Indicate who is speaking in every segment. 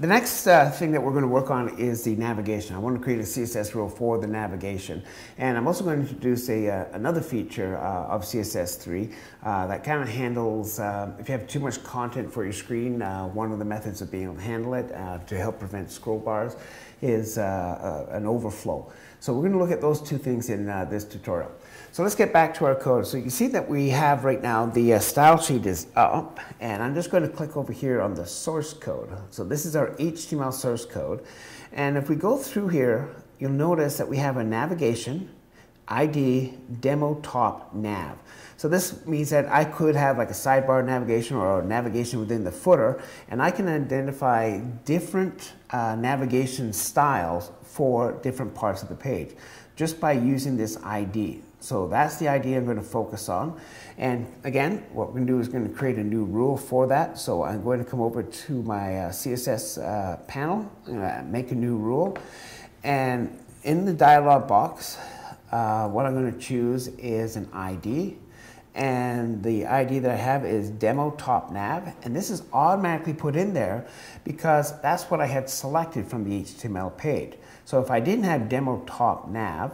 Speaker 1: The next thing that we're going to work on is the navigation. I want to create a CSS rule for the navigation. And I'm also going to introduce another feature of CSS3 that kind of handles, if you have too much content for your screen, one of the methods of being able to handle it to help prevent scroll bars is an overflow. So we're going to look at those two things in this tutorial. So let's get back to our code. So you can see that we have right now the style sheet is up, and I'm just going to click over here on the source code. So this is our HTML source code. And if we go through here, you'll notice that we have a navigation, ID, demo top nav. So this means that I could have like a sidebar navigation or a navigation within the footer, and I can identify different navigation styles for different parts of the page just by using this ID. So that's the ID I'm going to focus on. And again, what we're going to do is going to create a new rule for that. So I'm going to come over to my CSS panel, make a new rule. And in the dialog box, what I'm going to choose is an ID. And the ID that I have is demo top nav. And this is automatically put in there because that's what I had selected from the HTML page. So if I didn't have demo top nav,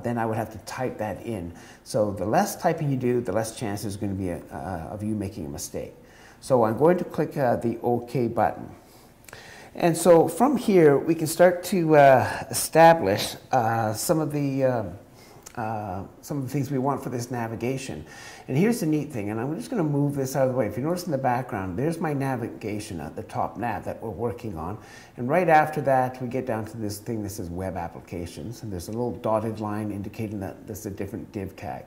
Speaker 1: then I would have to type that in. So the less typing you do, the less chance there's going to be of you making a mistake. So I'm going to click the OK button. And so from here, we can start to establish some of the things we want for this navigation. And here's the neat thing, and I'm just going to move this out of the way. If you notice in the background, there's my navigation at the top nav that we're working on. And right after that, we get down to this thing that says web applications. And there's a little dotted line indicating that this is a different div tag.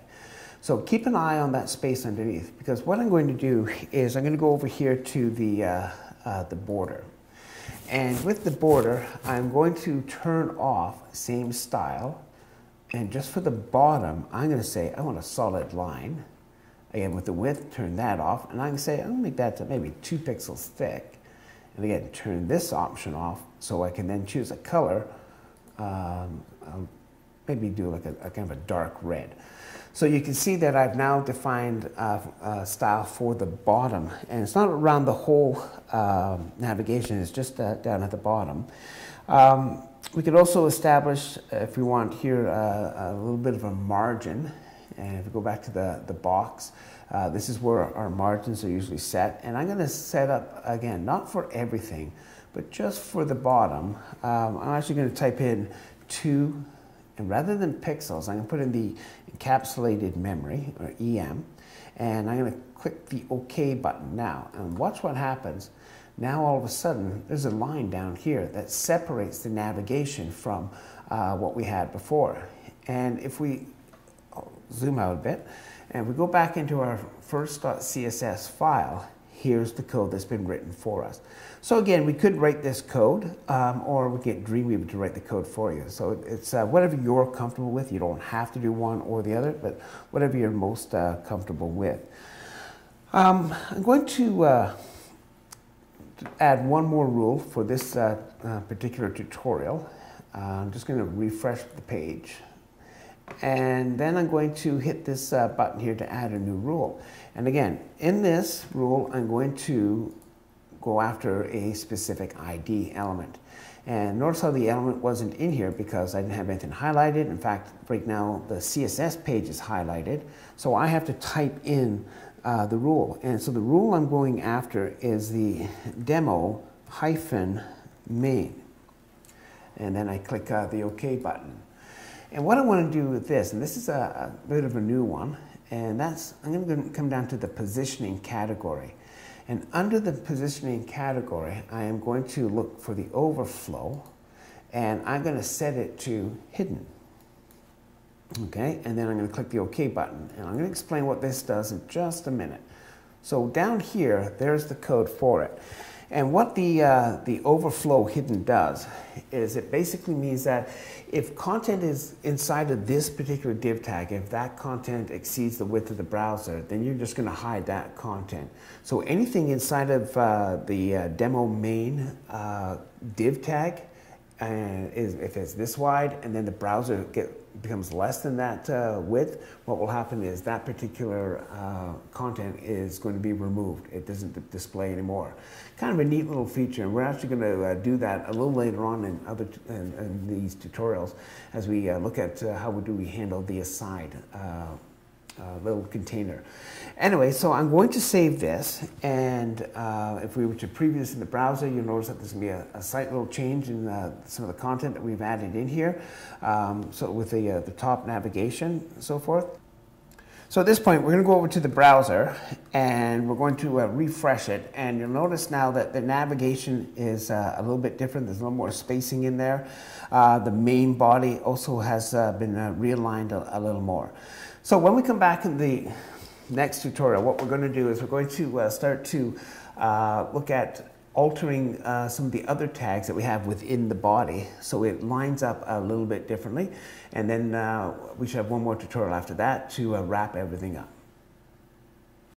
Speaker 1: So keep an eye on that space underneath, because what I'm going to do is I'm going to go over here to the border. And with the border, I'm going to turn off same style. And just for the bottom, I'm going to say I want a solid line. Again, with the width, turn that off. And I'm going to say I'm going to make that to maybe 2 pixels thick. And again, turn this option off so I can then choose a color. I'll maybe do like a kind of a dark red. So you can see that I've now defined style for the bottom. And it's not around the whole navigation, it's just down at the bottom. We could also establish, if we want here, a little bit of a margin. And if we go back to the box, this is where our margins are usually set. And I'm going to set up, again, not for everything, but just for the bottom. I'm actually going to type in 2, and rather than pixels, I'm going to put in the encapsulated memory, or EM. And I'm going to click the OK button now. And watch what happens. Now all of a sudden, there's a line down here that separates the navigation from what we had before. And if we zoom out a bit, and we go back into our first.css file, here's the code that's been written for us. So again, we could write this code, or we get Dreamweaver to write the code for you. So it's whatever you're comfortable with. You don't have to do one or the other, but whatever you're most comfortable with. I'm going to add one more rule for this particular tutorial. I'm just going to refresh the page. And then I'm going to hit this button here to add a new rule. And again, in this rule, I'm going to go after a specific ID element. And notice how the element wasn't in here because I didn't have anything highlighted. In fact, right now, the CSS page is highlighted. So I have to type in the rule. And so the rule I'm going after is the demo hyphen main. And then I click the OK button. And what I want to do with this, and this is a bit of a new one, and that's, I'm going to come down to the positioning category. And under the positioning category, I am going to look for the overflow, and I'm going to set it to hidden. Okay, and then I'm going to click the OK button. And I'm going to explain what this does in just a minute. So down here, there's the code for it. And what the overflow hidden does is it basically means that if content is inside of this particular div tag, if that content exceeds the width of the browser, then you're just going to hide that content. So anything inside of the demo main div tag and if it's this wide and then the browser becomes less than that width, what will happen is that particular content is going to be removed. It doesn't display anymore. Kind of a neat little feature, and we're actually going to do that a little later on in these tutorials as we look at how we handle the aside little container. Anyway, so I'm going to save this, and if we were to preview this in the browser, you'll notice that there's going to be a slight little change in some of the content that we've added in here. So with the top navigation and so forth. So at this point, we're going to go over to the browser, and we're going to refresh it, and you'll notice now that the navigation is a little bit different. There's a little more spacing in there. The main body also has been realigned a little more. So when we come back in the next tutorial, what we're going to do is we're going to start to look at altering some of the other tags that we have within the body so it lines up a little bit differently, and then we should have one more tutorial after that to wrap everything up.